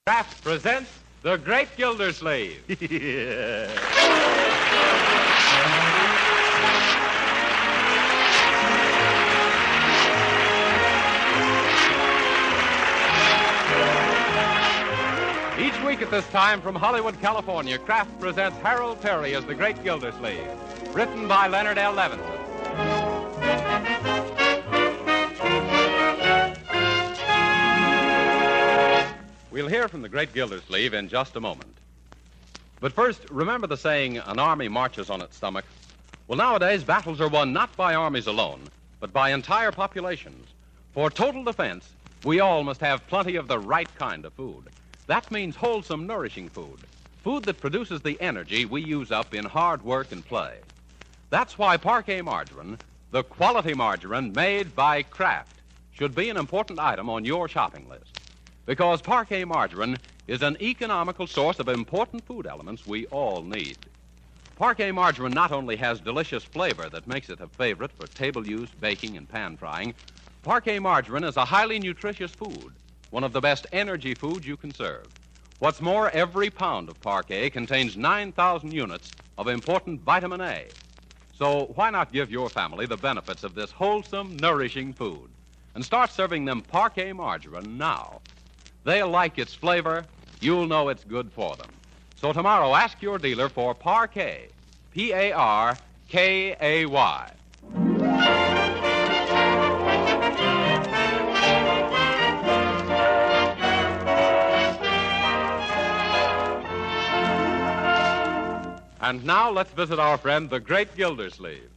Kraft presents The Great Gildersleeve. Each week at this time from Hollywood, California, Kraft presents Harold Perry as The Great Gildersleeve, written by Leonard L. Levinson. We'll hear from the Great Gildersleeve in just a moment. But first, remember the saying, an army marches on its stomach? Well, nowadays, battles are won not by armies alone, but by entire populations. For total defense, we all must have plenty of the right kind of food. That means wholesome, nourishing food. Food that produces the energy we use up in hard work and play. That's why Parquet margarine, the quality margarine made by Kraft, should be an important item on your shopping list. Because Parquet margarine is an economical source of important food elements we all need. Parquet margarine not only has delicious flavor that makes it a favorite for table use, baking, and pan frying, Parquet margarine is a highly nutritious food, one of the best energy foods you can serve. What's more, every pound of Parquet contains 9,000 units of important vitamin A. So why not give your family the benefits of this wholesome, nourishing food and start serving them Parquet margarine now? They'll like its flavor. You'll know it's good for them. So tomorrow, ask your dealer for Parquet, P-A-R-K-A-Y. And now let's visit our friend, the Great Gildersleeve.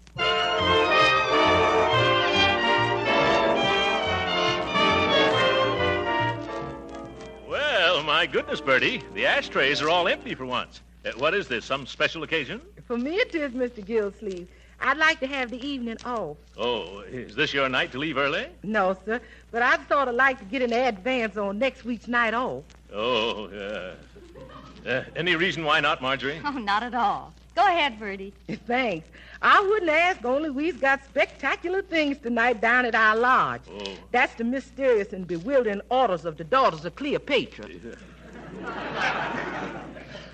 My goodness, Bertie, the ashtrays are all empty for once. What is this, some special occasion? For me it is, Mr. Gildersleeve. I'd like to have the evening off. Oh, is this your night to leave early? No, sir, but I'd sort of like to get an advance on next week's night off. Oh, any reason why not, Marjorie? Oh, not at all. Go ahead, Bertie. Thanks. I wouldn't ask, only we've got spectacular things tonight down at our lodge. Oh. That's the mysterious and bewildering orders of the daughters of Cleopatra.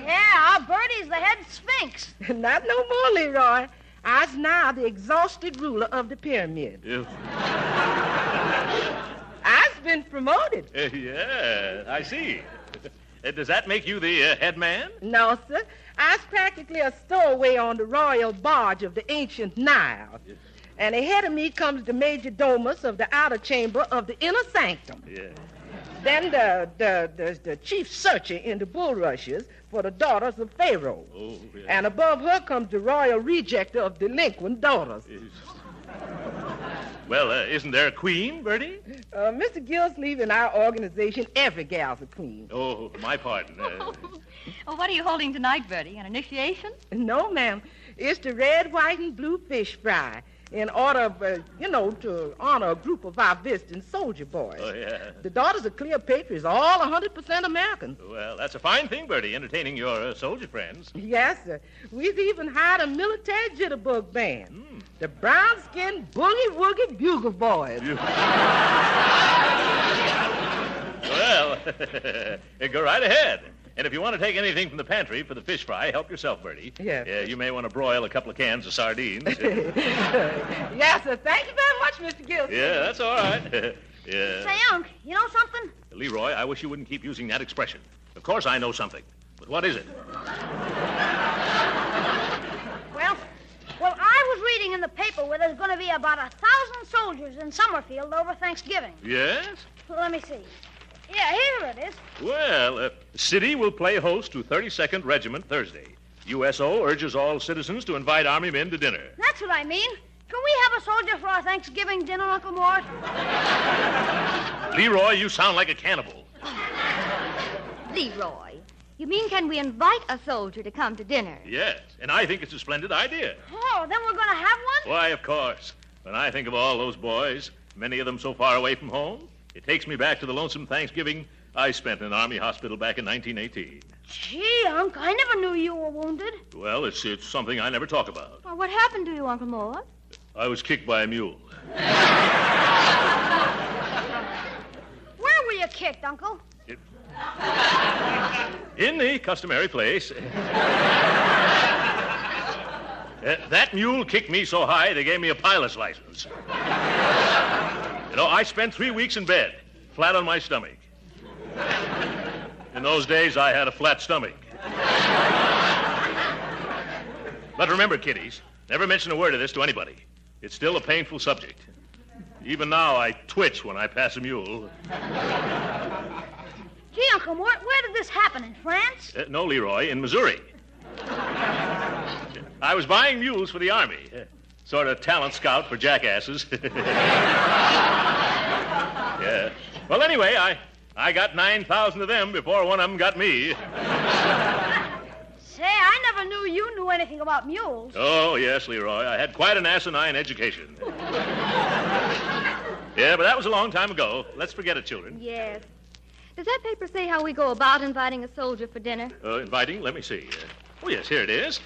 Yeah, our Bertie's the head sphinx. Not no more, Leroy. I's now the exhausted ruler of the pyramid. Yeah. I's been promoted. Yeah, I see. Does that make you the head man? No, sir. I's practically a stowaway on the royal barge of the ancient Nile. Yeah. And ahead of me comes the major domus of the outer chamber of the inner sanctum. Yeah. Then the chief searcher in the bulrushes for the daughters of Pharaoh. Oh, yeah. And above her comes the royal rejecter of delinquent daughters. Well, isn't there a queen, Bertie? Mr. Gildersleeve, in our organization, every gal's a queen. Oh, my pardon. Well, what are you holding tonight, Bertie? An initiation? No, ma'am. It's the red, white, and blue fish fry in order of, to honor a group of our visiting soldier boys. Oh, yeah. The daughters of Cleopatra is all 100% American. Well, that's a fine thing, Bertie, entertaining your soldier friends. Yes, sir. We've even hired a military jitterbug band. Mm. The brown-skinned boogie-woogie bugle boys. Well, go right ahead. And if you want to take anything from the pantry for the fish fry, help yourself, Bertie. Yes. You may want to broil a couple of cans of sardines. Yes, sir. Thank you very much, Mr. Gildersleeve. Yeah, that's all right. Yeah. Say, Unc, you know something? Leroy, I wish you wouldn't keep using that expression. Of course I know something. But what is it? Well, I was reading in the paper where there's going to be about 1,000 soldiers in Summerfield over Thanksgiving. Yes? Well, let me see. Yeah, here it is. Well, the city will play host to 32nd Regiment Thursday. USO urges all citizens to invite Army men to dinner. That's what I mean. Can we have a soldier for our Thanksgiving dinner, Uncle Mort? Leroy, you sound like a cannibal. Leroy, you mean can we invite a soldier to come to dinner? Yes, and I think it's a splendid idea. Oh, then we're going to have one? Why, of course. When I think of all those boys, many of them so far away from home, it takes me back to the lonesome Thanksgiving I spent in an Army hospital back in 1918. Gee, Unc, I never knew you were wounded. Well, it's something I never talk about. Well, what happened to you, Uncle Mort? I was kicked by a mule. Where were you kicked, Uncle? In the customary place. That mule kicked me so high they gave me a pilot's license. I spent 3 weeks in bed, flat on my stomach. In those days, I had a flat stomach. But remember, kiddies, never mention a word of this to anybody. It's still a painful subject. Even now, I twitch when I pass a mule. Gee, Uncle Mort, where did this happen? In France? No, Leroy, in Missouri. I was buying mules for the Army. Sort of talent scout for jackasses. Yeah. Well, anyway, I got 9,000 of them before one of them got me. Say, I never knew you knew anything about mules. Oh, yes, Leroy. I had quite an asinine education. Yeah, but that was a long time ago. Let's forget it, children. Yes. Does that paper say how we go about inviting a soldier for dinner? Inviting? Let me see. Oh, yes, here it is.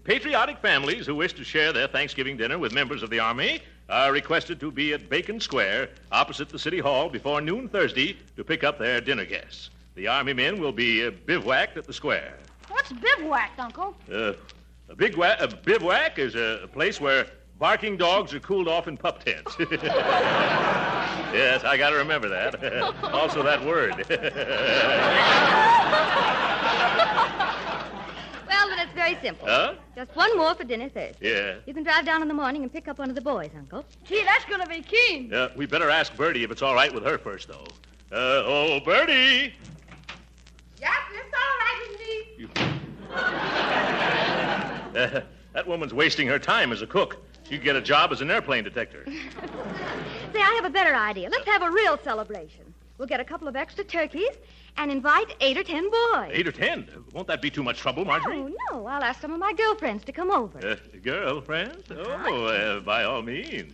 Patriotic families who wish to share their Thanksgiving dinner with members of the Army are requested to be at Bacon Square, opposite the City Hall, before noon Thursday to pick up their dinner guests. The Army men will be bivouacked at the square. What's bivouacked, Uncle? A bivouac is a place where barking dogs are cooled off in pup tents. Yes, I got to remember that. Also that word. Well, then it's very simple. Huh? Just one more for dinner Thursday. Yeah. You can drive down in the morning and pick up one of the boys, Uncle. Gee, that's going to be keen. We better ask Bertie if it's all right with her first, though. Bertie! Yep, it's all right with me. That woman's wasting her time as a cook. She'd get a job as an airplane detector. Say, I have a better idea. Let's have a real celebration. We'll get a couple of extra turkeys and invite 8 or 10 boys. 8 or 10? Won't that be too much trouble, Marjorie? Oh, no. I'll ask some of my girlfriends to come over. Girlfriends? Oh, by all means.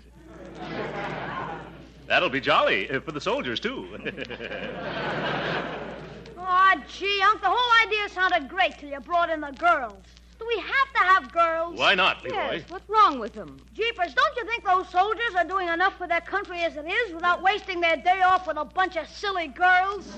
That'll be jolly for the soldiers, too. Oh, gee, Unc, the whole idea sounded great till you brought in the girls. Do we have to have girls? Why not, Leroy? Yes, what's wrong with them? Jeepers, don't you think those soldiers are doing enough for their country as it is without wasting their day off with a bunch of silly girls?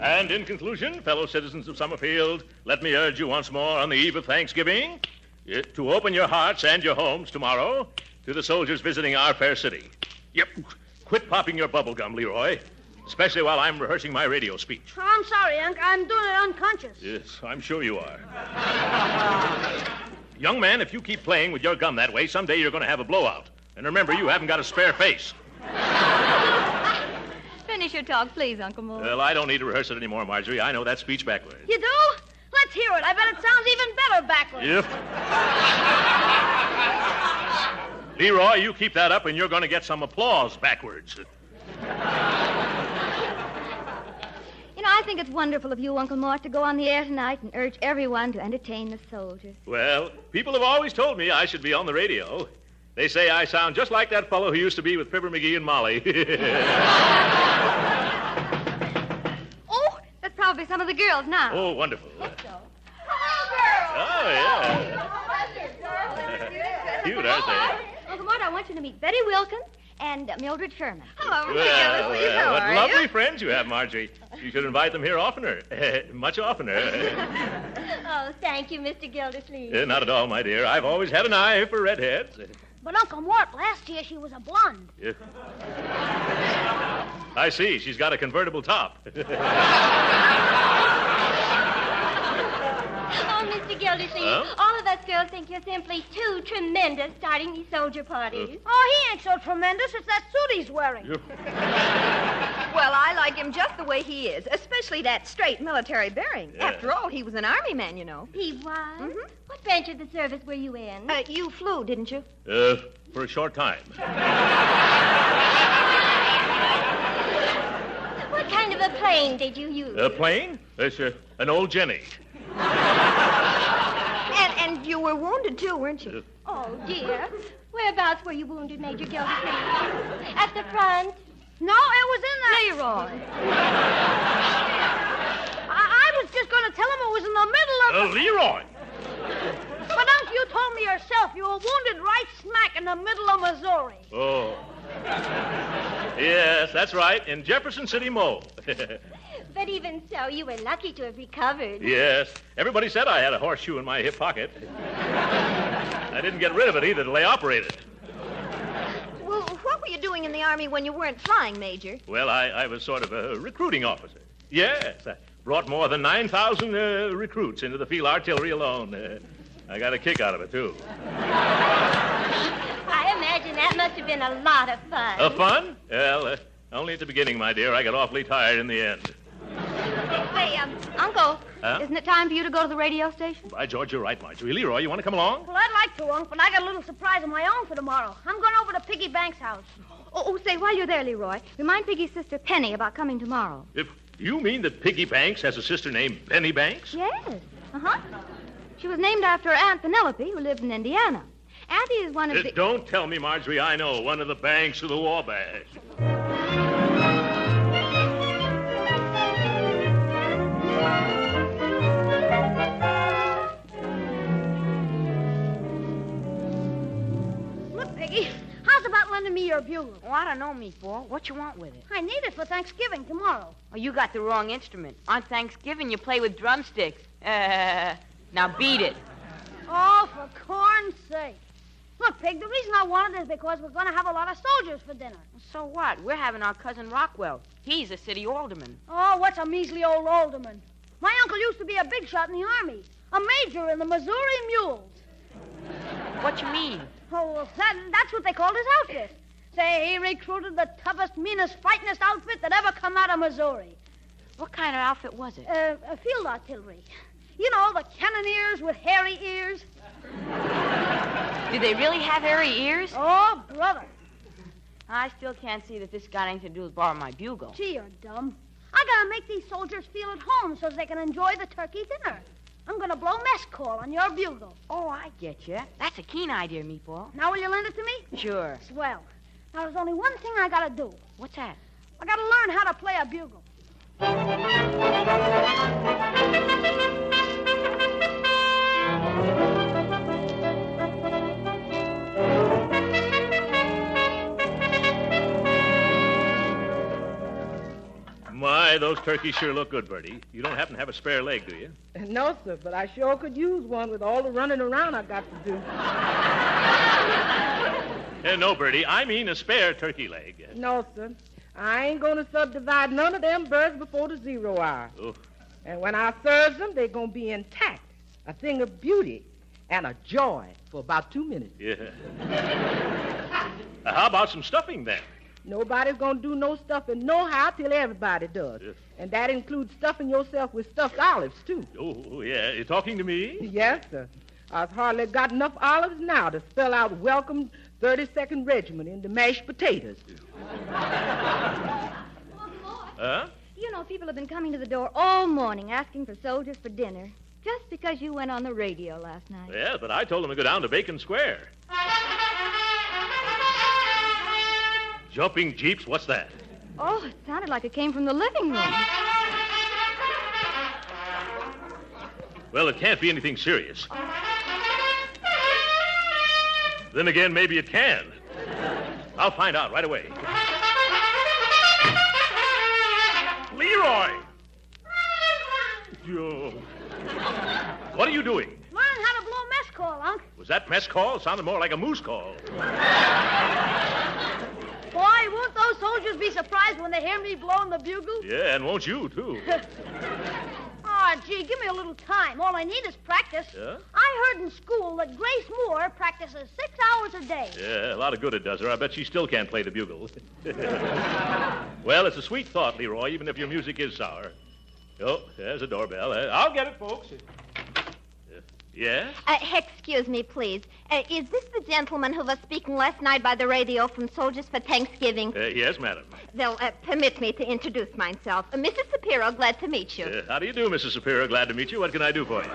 And in conclusion, fellow citizens of Summerfield, let me urge you once more on the eve of Thanksgiving to open your hearts and your homes tomorrow to the soldiers visiting our fair city. Yep. Quit popping your bubble gum, Leroy, especially while I'm rehearsing my radio speech. Oh, I'm sorry, Unc. I'm doing it unconscious. Yes, I'm sure you are. Young man, if you keep playing with your gum that way, someday you're going to have a blowout. And remember, you haven't got a spare face. Finish your talk, please, Uncle Mort. Well, I don't need to rehearse it anymore, Marjorie. I know that speech backwards. You do? Let's hear it. I bet it sounds even better backwards. Yep. Leroy, you keep that up and you're going to get some applause backwards. I think it's wonderful of you, Uncle Mort, to go on the air tonight and urge everyone to entertain the soldiers. Well, people have always told me I should be on the radio. They say I sound just like that fellow who used to be with Fibber McGee and Molly. Oh, that's probably some of the girls now. Oh, wonderful. Hello, Oh, yeah. Cute, aren't they? Uncle Mort, I want you to meet Betty Wilkins and Mildred Sherman. Hello, Mr. Well, Gildersleeve. How what are lovely you? friends you have, Marjorie. You should invite them here oftener. Much oftener. Oh, thank you, Mr. Gildersleeve. Not at all, my dear. I've always had an eye for redheads. But Uncle Mort, last year she was a blonde. Yeah. I see. She's got a convertible top. Oh, Mr. Gildersleeve, Huh? all of us girls think you're simply too tremendous starting these soldier parties. Oh, he ain't so tremendous. It's that suit he's wearing. Well, I like him just the way he is, especially that straight military bearing. Yeah. After all, he was an army man, you know. He was? Mhm. What branch of the service were you in? You flew, didn't you? For a short time. What kind of a plane did you use? A plane? It's an old Jenny. And you were wounded, too, weren't you? Oh, dear. Whereabouts were you wounded, Major Gildersleeve? At the front? No, it was in the... Leroy. I was just going to tell him it was in the middle of... Leroy! But, Unc, told me yourself you were wounded right smack in the middle of Missouri. Oh. Yes, that's right, in Jefferson City, Mo. But even so, you were lucky to have recovered. Yes. Everybody said I had a horseshoe in my hip pocket. I didn't get rid of it either till they operated. Well, what were you doing in the Army when you weren't flying, Major? Well, I was sort of a recruiting officer. Yes, I brought more than 9,000 recruits into the field artillery alone. I got a kick out of it, too. I imagine that must have been a lot of fun. Fun? Well, only at the beginning, my dear. I got awfully tired in the end. Say, Uncle, Huh? isn't it time for you to go to the radio station? By George, you're right, Marjorie. Leroy, you want to come along? Well, I'd like to, Unc, but I got a little surprise of my own for tomorrow. I'm going over to Piggy Banks' house. Say, while you're there, Leroy, remind Piggy's sister Penny about coming tomorrow. If you mean that Piggy Banks has a sister named Penny Banks? Yes. Uh-huh. She was named after her Aunt Penelope, who lived in Indiana. Auntie is one of the... Don't tell me, Marjorie. I know. One of the banks of the Wabash. Look, Piggy, how's about lending me your bugle? Oh, I don't know, Meatball. What you want with it? I need it for Thanksgiving tomorrow. Oh, you got the wrong instrument. On Thanksgiving, you play with drumsticks. Now beat it. Oh, for corn's sake. Look, Pig, the reason I want it is because we're going to have a lot of soldiers for dinner. So what? We're having our cousin Rockwell. He's a city alderman. Oh, what's a measly old alderman? My uncle used to be a big shot in the Army, a major in the Missouri Mules. What you mean? Oh, well, that's what they called his outfit. Say, he recruited the toughest, meanest, fightingest outfit that ever come out of Missouri. What kind of outfit was it? A field artillery. You know, the cannoneers with hairy ears. Do they really have hairy ears? Oh, brother. I still can't see that this got anything to do with borrowing my bugle. Gee, you're dumb. I gotta make these soldiers feel at home so they can enjoy the turkey dinner. I'm gonna blow mess call on your bugle. Oh, I get you. That's a keen idea, Meatball. Now will you lend it to me? Sure. Swell. Now there's only one thing I gotta do. What's that? I gotta learn how to play a bugle. My, those turkeys sure look good, Bertie. You don't happen to have a spare leg, do you? No, sir, but I sure could use one with all the running around I got to do. No, Bertie. I mean a spare turkey leg. No, sir. I ain't going to subdivide none of them birds before the 0 hour. Oh. And when I serve them, they're going to be intact, a thing of beauty, and a joy for about 2 minutes. Yeah. How about some stuffing, then? Nobody's going to do no stuffing nohow till everybody does. Yes. And that includes stuffing yourself with stuffed olives, too. Oh, yeah. You talking to me? Yes, sir. I've hardly got enough olives now to spell out welcome 32nd Regiment into mashed potatoes. Huh? You know, people have been coming to the door all morning asking for soldiers for dinner just because you went on the radio last night. Yeah, but I told them to go down to Bacon Square. Jumping jeeps? What's that? Oh, it sounded like it came from the living room. Well, it can't be anything serious. Then again, maybe it can. I'll find out right away. Leroy! Joe. What are you doing? Learn how to blow mess call, Unc. Was that mess call? It sounded more like a moose call. Boy, won't those soldiers be surprised when they hear me blowing the bugle? Yeah, and won't you, too? Oh, gee, give me a little time. All I need is practice. Yeah? I heard in school that Grace Moore practices 6 hours a day. Yeah, a lot of good it does her. I bet she still can't play the bugle. Well, it's a sweet thought, Leroy, even if your music is sour. Oh, there's a doorbell. I'll get it, folks. Yes? Excuse me, please. Is this the gentleman who was speaking last night by the radio from Soldiers for Thanksgiving? Yes, madam. Well, permit me to introduce myself. Mrs. Shapiro, glad to meet you. How do you do, Mrs. Shapiro? Glad to meet you. What can I do for you?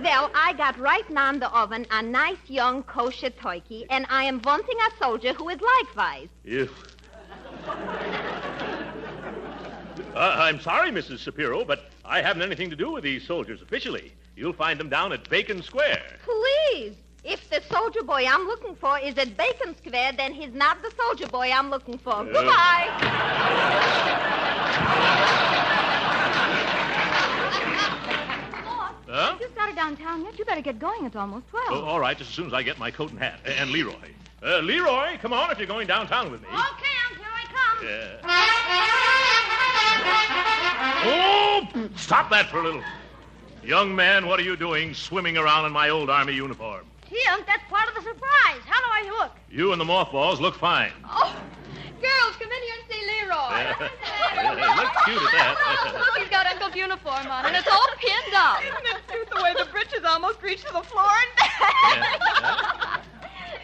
Well, I got right now in the oven a nice young kosher turkey, and I am wanting a soldier who is likewise. You. I'm sorry, Mrs. Shapiro, but I haven't anything to do with these soldiers officially. You'll find them down at Bacon Square. Please. If the soldier boy I'm looking for is at Bacon Square, then he's not the soldier boy I'm looking for. Goodbye. Huh? You started downtown yet? You better get going. It's almost 12. Oh, all right, just as soon as I get my coat and hat. And Leroy. Leroy, come on if you're going downtown with me. Okay, Unc, here I come. Oh, stop that for a little. Young man, what are you doing swimming around in my old Army uniform? Gee, Unc, that's part of the surprise. How do I look? You and the mothballs look fine. Oh, girls, come in here and see Leroy. Looks cute at that. Look, he's got Uncle's uniform on, and it's all pinned up. Isn't it cute the way the breeches almost reach to the floor and back?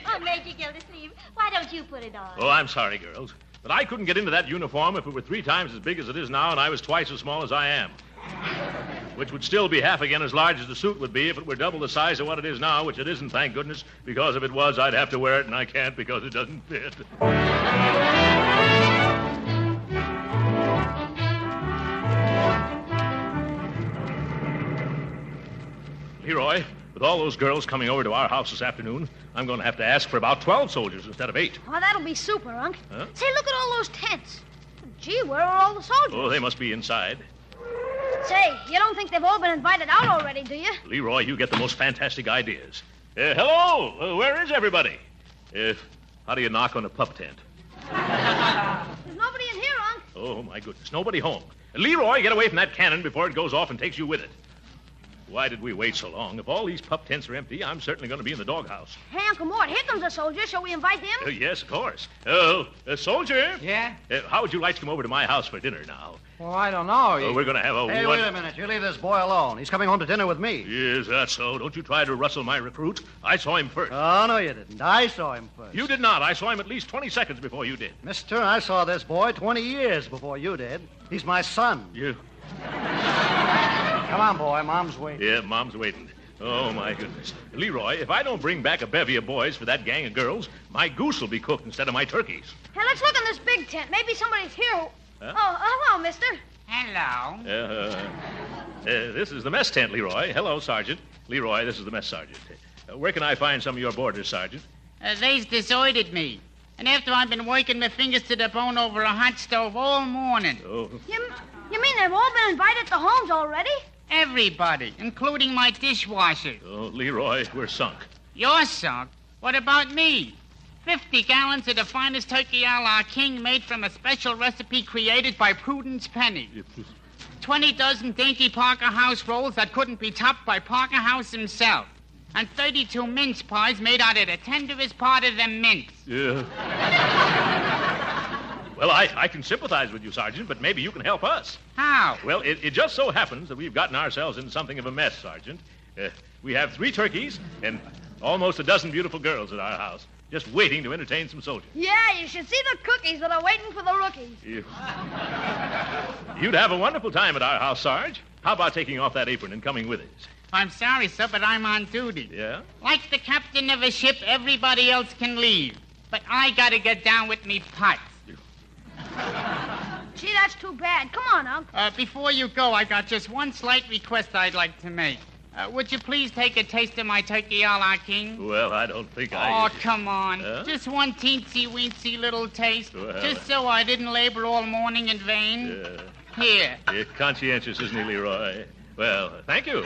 Oh, Major Gildersleeve, why don't you put it on? Oh, I'm sorry, girls. But I couldn't get into that uniform if it were 3 times as big as it is now and I was twice as small as I am. Which would still be half again as large as the suit would be if it were double the size of what it is now, which it isn't, thank goodness, because if it was, I'd have to wear it, and I can't because it doesn't fit. Leroy, with all those girls coming over to our house this afternoon, I'm going to have to ask for about 12 soldiers instead of 8. Oh, that'll be super, Unc. Huh? Say, look at all those tents. Gee, where are all the soldiers? Oh, they must be inside. Say, you don't think they've all been invited out already, do you? Leroy, you get the most fantastic ideas. Hello, where is everybody? How do you knock on a pup tent? There's nobody in here, Unc. Oh, my goodness, nobody home. Leroy, get away from that cannon before it goes off and takes you with it. Why did we wait so long? If all these pup tents are empty, I'm certainly going to be in the doghouse. Hey, Uncle Mort, here comes a soldier. Shall we invite him? Yes, of course. Oh, soldier. Yeah? How would you like to come over to my house for dinner now? Well, I don't know. We're going to have a Hey, wait a minute. You leave this boy alone. He's coming home to dinner with me. Is that so? Don't you try to rustle my recruit. I saw him first. Oh, no, you didn't. I saw him first. You did not. I saw him at least 20 seconds before you did. Mister, I saw this boy 20 years before you did. He's my son. You? Come on, boy. Mom's waiting. Yeah, Mom's waiting. Oh, my goodness. Leroy, if I don't bring back a bevy of boys for that gang of girls, my goose will be cooked instead of my turkeys. Hey, let's look in this big tent. Maybe somebody's here. Huh? Oh, hello, mister. Hello. This is the mess tent, Leroy. Hello, Sergeant. Leroy, this is the mess sergeant. Where can I find some of your boarders, Sergeant? They's deserted me. And after I've been working my fingers to the bone over a hot stove all morning. Oh. You mean they've all been invited to homes already? Everybody, including my dishwasher. Oh, Leroy, we're sunk. You're sunk. What about me? 50 gallons of the finest turkey a la king made from a special recipe created by Prudence Penny. 20 dozen dainty Parker House rolls that couldn't be topped by Parker House himself. And 32 mince pies made out of the tenderest part of the mince. Yeah. Well, I can sympathize with you, Sergeant, but maybe you can help us. How? Well, it just so happens that we've gotten ourselves in something of a mess, Sergeant. We have 3 turkeys and almost a dozen beautiful girls at our house, just waiting to entertain some soldiers. Yeah, you should see the cookies that are waiting for the rookies. You'd have a wonderful time at our house, Sarge. How about taking off that apron and coming with us? I'm sorry, sir, but I'm on duty. Yeah? Like the captain of a ship, everybody else can leave. But I gotta get down with me pots. Gee, that's too bad. Come on, Unc. Before you go, I got just one slight request I'd like to make. Would you please take a taste of my turkey a la king? Well, I don't think Oh, come on. Huh? Just one teensy-weensy little taste. Well. Just so I didn't labor all morning in vain. Here. Conscientious, isn't he, Leroy? Well, thank you.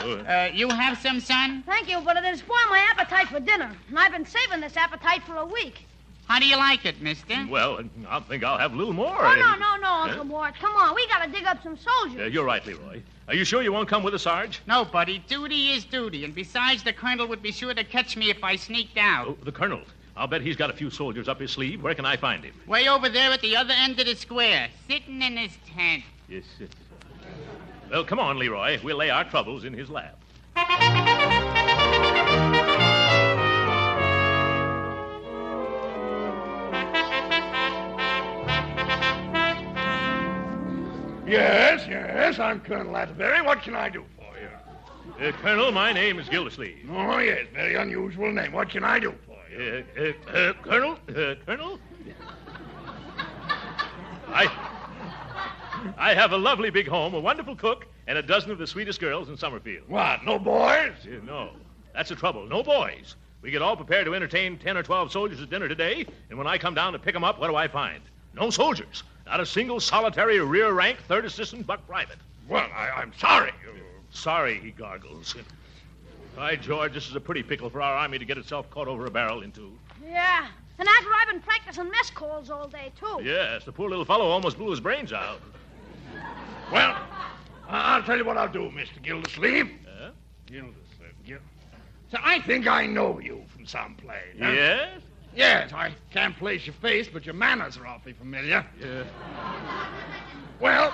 You have some, son? Thank you, but it has spoiled my appetite for dinner. And I've been saving this appetite for a week. How do you like it, mister? Well, I think I'll have a little more. Oh, no, Uncle Mort. Come on, we gotta dig up some soldiers. You're right, Leroy. Are you sure you won't come with us, Sarge? No, buddy. Duty is duty. And besides, the colonel would be sure to catch me if I sneaked out. Oh, the colonel. I'll bet he's got a few soldiers up his sleeve. Where can I find him? Way over there at the other end of the square, sitting in his tent. Yes. Well, come on, Leroy. We'll lay our troubles in his lap. Yes, I'm Colonel Atterbury. What can I do for you? Colonel, my name is Gildersleeve. Oh, yes, very unusual name. What can I do for you? Colonel? I have a lovely big home, a wonderful cook, and a dozen of the sweetest girls in Summerfield. What, no boys? No. That's the trouble. No boys. We get all prepared to entertain 10 or 12 soldiers at dinner today, and when I come down to pick them up, what do I find? No soldiers. Not a single solitary rear-rank third assistant buck private. Well, I'm sorry. Sorry, he gargles. By George, this is a pretty pickle for our army to get itself caught over a barrel into. Yeah. And after I've been practicing mess calls all day, too. Yes, the poor little fellow almost blew his brains out. Well, I'll tell you what I'll do, Mr. Gildersleeve. Gildersleeve. So I think I know you from someplace. Huh? Yes? Yes, I can't place your face, but your manners are awfully familiar. Yeah. Well,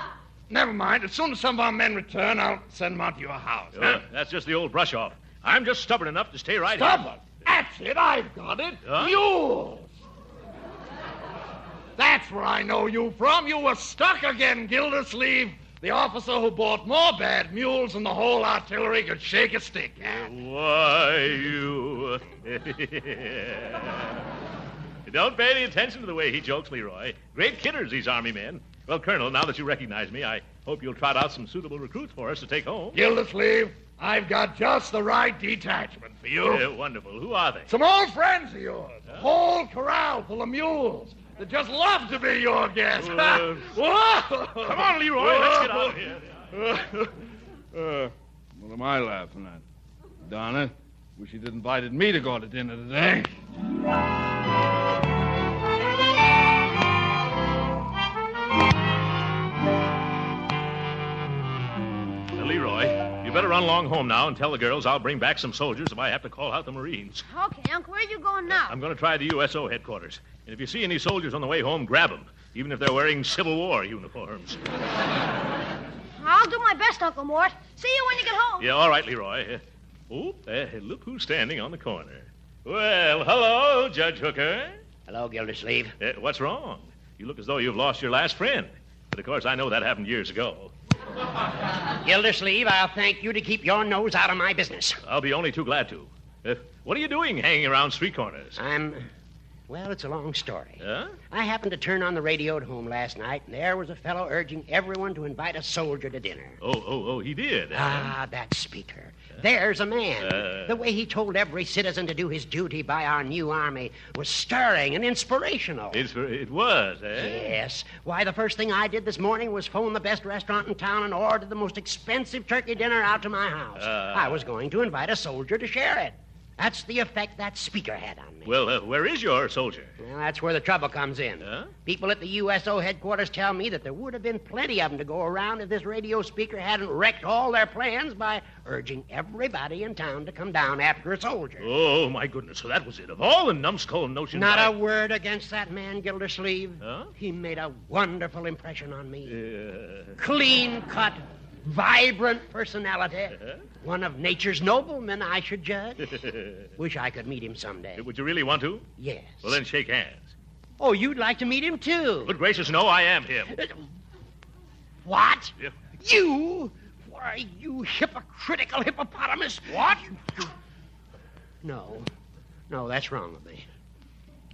never mind. As soon as some of our men return, I'll send them out to your house. Huh? That's just the old brush-off. I'm just stubborn enough to stay right Stubborn? here. That's it. I've got it. Huh? Mules. That's where I know you from. You were stuck again, Gildersleeve. The officer who bought more bad mules than the whole artillery could shake a stick at. Why, you... Don't pay any attention to the way he jokes, Leroy. Great kidders, these Army men. Well, Colonel, now that you recognize me, I hope you'll trot out some suitable recruits for us to take home. Gildersleeve, I've got just the right detachment for you. Wonderful. Who are they? Some old friends of yours. A whole corral full of mules. They just love to be your guests. Come on, Leroy. Let's get out of here. What am I laughing at? Donna, wish you'd invited me to go to dinner today. Leroy, you better run along home now and tell the girls I'll bring back some soldiers if I have to call out the Marines. Okay, Uncle, where are you going now? I'm going to try the USO headquarters. And if you see any soldiers on the way home, grab them, even if they're wearing Civil War uniforms. I'll do my best, Uncle Mort. See you when you get home. Yeah, all right, Leroy. Look who's standing on the corner. Well, hello, Judge Hooker. Hello, Gildersleeve. What's wrong? You look as though you've lost your last friend. But, of course, I know that happened years ago. Gildersleeve, I'll thank you to keep your nose out of my business. I'll be only too glad to. What are you doing hanging around street corners? Well, it's a long story. Huh? I happened to turn on the radio at home last night, and there was a fellow urging everyone to invite a soldier to dinner. Oh, he did. That speaker. There's a man. The way he told every citizen to do his duty by our new army was stirring and inspirational. It was, eh? Yes. Why, the first thing I did this morning was phone the best restaurant in town and order the most expensive turkey dinner out to my house. I was going to invite a soldier to share it. That's the effect that speaker had on me. Well, where is your soldier? Well, that's where the trouble comes in. Huh? People at the USO headquarters tell me that there would have been plenty of them to go around if this radio speaker hadn't wrecked all their plans by urging everybody in town to come down after a soldier. Oh, my goodness. So that was it. Of all the numbskull notions... Not a word against that man, Gildersleeve. Huh? He made a wonderful impression on me. Clean-cut, vibrant personality. One of nature's noblemen, I should judge. Wish I could meet him someday. Would you really want to? Yes. Well, then shake hands. Oh, you'd like to meet him, too? Good gracious, no, I am him. What? Yeah. You? Why, you hypocritical hippopotamus. What? No, that's wrong with me.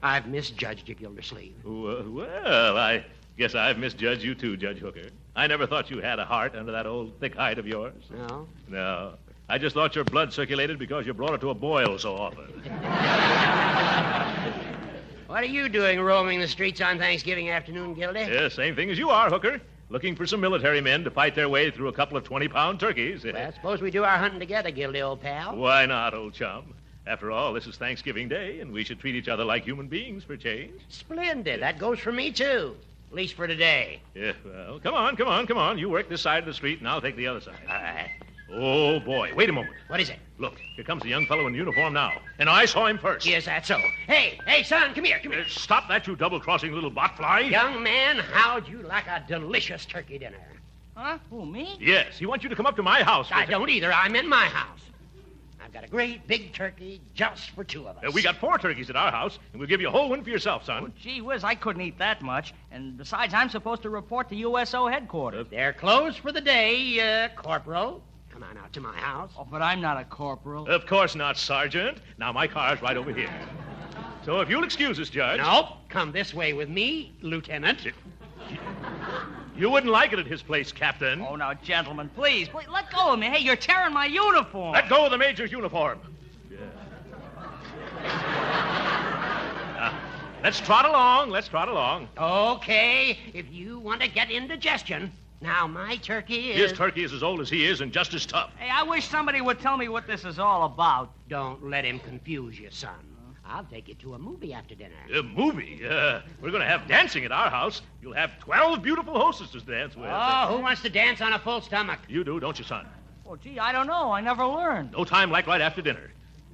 I've misjudged you, Gildersleeve. Well, I guess I've misjudged you, too, Judge Hooker. I never thought you had a heart under that old thick hide of yours. No? No. I just thought your blood circulated because you brought it to a boil so often. What are you doing roaming the streets on Thanksgiving afternoon, Gildy? Yeah, same thing as you are, Hooker. Looking for some military men to fight their way through a couple of 20-pound turkeys. Well, suppose we do our hunting together, Gildy, old pal. Why not, old chum? After all, this is Thanksgiving Day, and we should treat each other like human beings for change. Splendid. That goes for me, too. At least for today. Yeah, well, come on. You work this side of the street, and I'll take the other side. All right. Oh, boy. Wait a moment. What is it? Look, here comes a young fellow in uniform now. And I saw him first. Yes, that's so. Hey, son, come here. Stop that, you double-crossing little botfly. Young man, how'd you like a delicious turkey dinner? Huh? Who, me? Yes, he wants you to come up to my house. I don't either. I'm in my house. I've got a great big turkey just for two of us. We got 4 turkeys at our house, and we'll give you a whole one for yourself, son. Oh, gee whiz, I couldn't eat that much. And besides, I'm supposed to report to USO headquarters. They're closed for the day, Corporal. Come on out to my house. Oh, but I'm not a corporal. Of course not, Sergeant. Now, my car's right over here. So if you'll excuse us, Judge... Nope. Come this way with me, Lieutenant. You wouldn't like it at his place, Captain. Oh, now, gentlemen, please, let go of me. Hey, you're tearing my uniform. Let go of the Major's uniform. Yeah. Let's trot along. Okay, if you want to get indigestion. Now, my turkey is... His turkey is as old as he is and just as tough. Hey, I wish somebody would tell me what this is all about. Don't let him confuse you, son. I'll take you to a movie after dinner. A movie? We're going to have dancing at our house. You'll have 12 beautiful hostesses to dance with. Oh, who wants to dance on a full stomach? You do, don't you, son? Oh, gee, I don't know. I never learned. No time like right after dinner.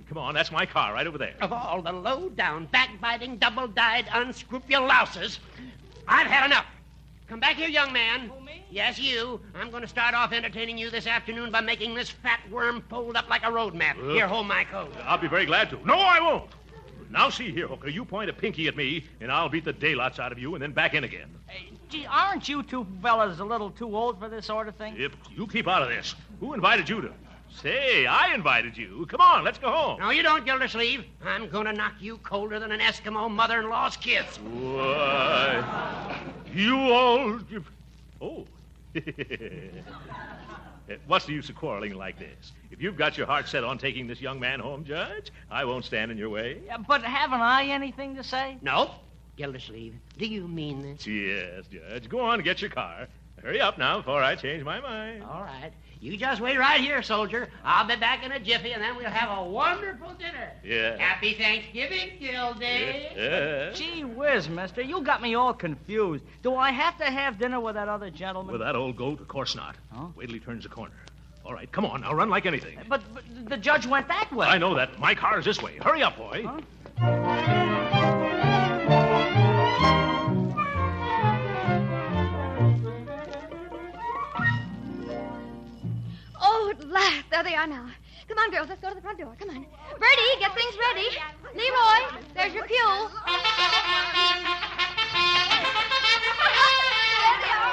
Come on, that's my car right over there. Of all the low-down, backbiting, double-dyed, unscrupulous louses, I've had enough. Come back here, young man. Who, me? Yes, you. I'm going to start off entertaining you this afternoon by making this fat worm fold up like a road map. Here, hold my coat. I'll be very glad to. No, I won't. Now, see here, Hooker. You point a pinky at me, and I'll beat the daylights out of you and then back in again. Hey, gee, aren't you two fellas a little too old for this sort of thing? If you keep out of this. Who invited you to... Say, I invited you. Come on, let's go home. No, you don't, Gildersleeve. I'm going to knock you colder than an Eskimo mother-in-law's kiss. Why, you all... Oh. What's the use of quarreling like this? If you've got your heart set on taking this young man home, Judge, I won't stand in your way. Yeah, but haven't I anything to say? No. Gildersleeve, do you mean this? Yes, Judge. Go on and get your car. Hurry up now before I change my mind. All right. You just wait right here, soldier. I'll be back in a jiffy, and then we'll have a wonderful dinner. Yeah. Happy Thanksgiving, Gildy. Yeah. Gee whiz, mister. You got me all confused. Do I have to have dinner with that other gentleman? With that old goat? Of course not. Huh? Wait till he turns the corner. All right, come on now. Run like anything. But the judge went that way. I know that. My car's this way. Hurry up, boy. Huh? Oh, at last. There they are now. Come on, girls. Let's go to the front door. Come on. Bertie, get things ready. Leroy, there's your cue.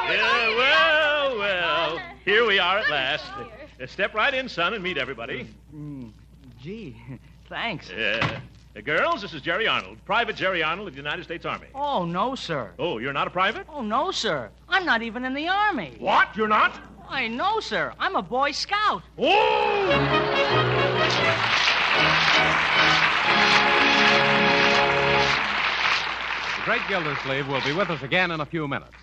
Yeah, well. Here we are at last. Step right in, son, and meet everybody. Gee, thanks. Girls, this is Jerry Arnold, Private Jerry Arnold of the United States Army. Oh, no, sir. Oh, you're not a private? Oh, no, sir. I'm not even in the Army. What? You're not? I know, sir. I'm a Boy Scout. Oh! The great Gildersleeve will be with us again in a few minutes.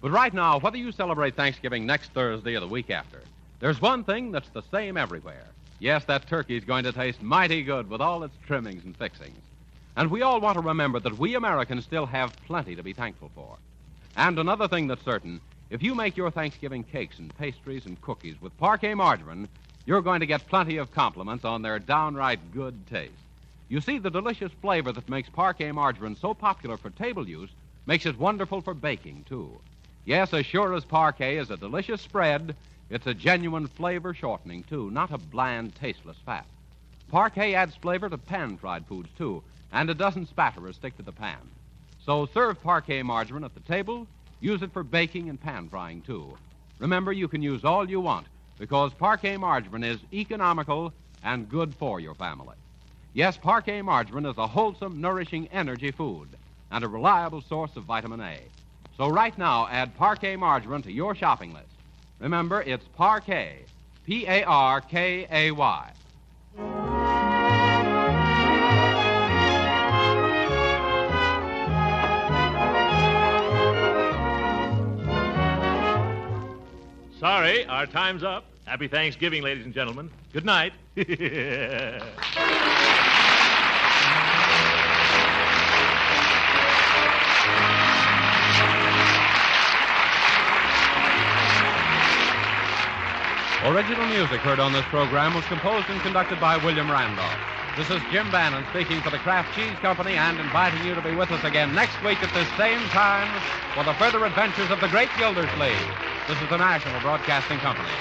But right now, whether you celebrate Thanksgiving next Thursday or the week after, there's one thing that's the same everywhere. Yes, that turkey's going to taste mighty good with all its trimmings and fixings. And we all want to remember that we Americans still have plenty to be thankful for. And another thing that's certain, if you make your Thanksgiving cakes and pastries and cookies with Parquet margarine, you're going to get plenty of compliments on their downright good taste. You see, the delicious flavor that makes Parquet margarine so popular for table use makes it wonderful for baking, too. Yes, as sure as Parquet is a delicious spread, it's a genuine flavor shortening, too, not a bland, tasteless fat. Parquet adds flavor to pan-fried foods, too, and it doesn't spatter or stick to the pan. So serve Parquet margarine at the table. Use it for baking and pan-frying, too. Remember, you can use all you want because Parquet margarine is economical and good for your family. Yes, Parquet margarine is a wholesome, nourishing energy food and a reliable source of vitamin A. So right now, add Parquet margarine to your shopping list. Remember, it's Parquet, P-A-R-K-A-Y. Sorry, our time's up. Happy Thanksgiving, ladies and gentlemen. Good night. Original music heard on this program was composed and conducted by William Randolph. This is Jim Bannon speaking for the Kraft Cheese Company and inviting you to be with us again next week at this same time for the further adventures of the great Gildersleeve. This is the National Broadcasting Company.